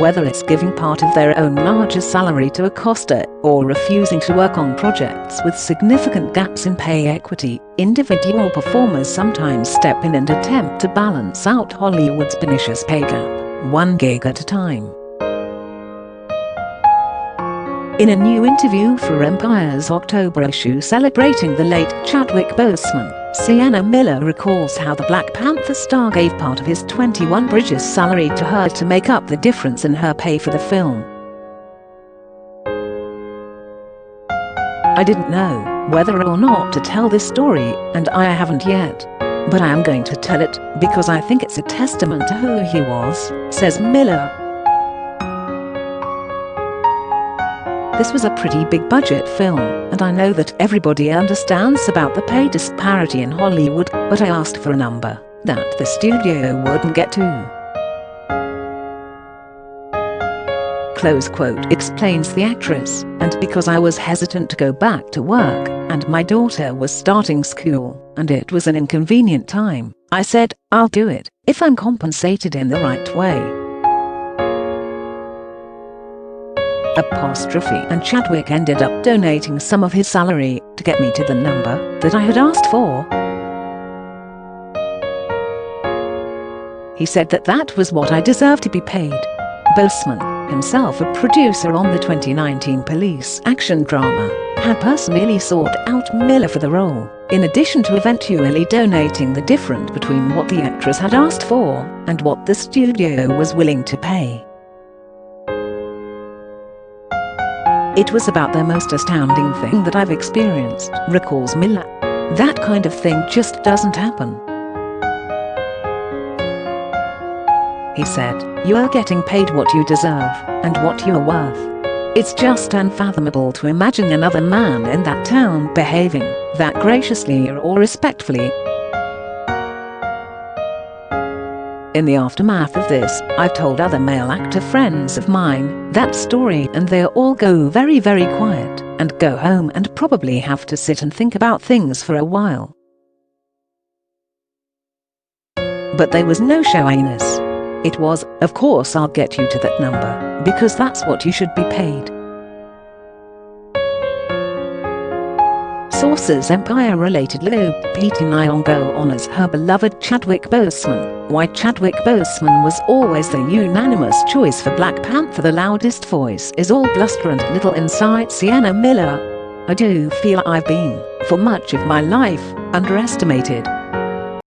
Whether it's giving part of their own larger salary to a coster or refusing to work on projects with significant gaps in pay equity, individual performers sometimes step in and attempt to balance out Hollywood's pernicious pay gap, one gig at a time. In a new interview for Empire's October issue celebrating the late Chadwick Boseman, Sienna Miller recalls how the Black Panther star gave part of his 21 Bridges salary to her to make up the difference in her pay for the film. "I didn't know whether or not to tell this story, and I haven't yet. But I am going to tell it because I think it's a testament to who he was," says Miller. "This was a pretty big budget film, and I know that everybody understands about the pay disparity in Hollywood, but I asked for a number that the studio wouldn't get to." Close quote, explains the actress, "And because I was hesitant to go back to work, and my daughter was starting school, and it was an inconvenient time, I said, I'll do it, if I'm compensated in the right way." And Chadwick ended up donating some of his salary to get me to the number that I had asked for. He said that was what I deserved to be paid. Boseman, himself a producer on the 2019 police action drama, had personally sought out Miller for the role, in addition to eventually donating the difference between what the actress had asked for and what the studio was willing to pay. "It was about the most astounding thing that I've experienced," recalls Miller. "That kind of thing just doesn't happen." He said, "You are getting paid what you deserve and what you are worth. It's just unfathomable to imagine another man in that town behaving that graciously or respectfully." In the aftermath of this, I've told other male actor friends of mine that story, and they all go very quiet and go home and probably have to sit and think about things for a while. But there was no showiness. It was, "Of course I'll get you to that number, because that's what you should be paid." Sources Empire-related Luke Pete Nyong'o honors her beloved Chadwick Boseman. Why Chadwick Boseman was always the unanimous choice for Black Panther. The loudest voice is all bluster and little insight. Sienna Miller. "I do feel I've been, for much of my life, underestimated.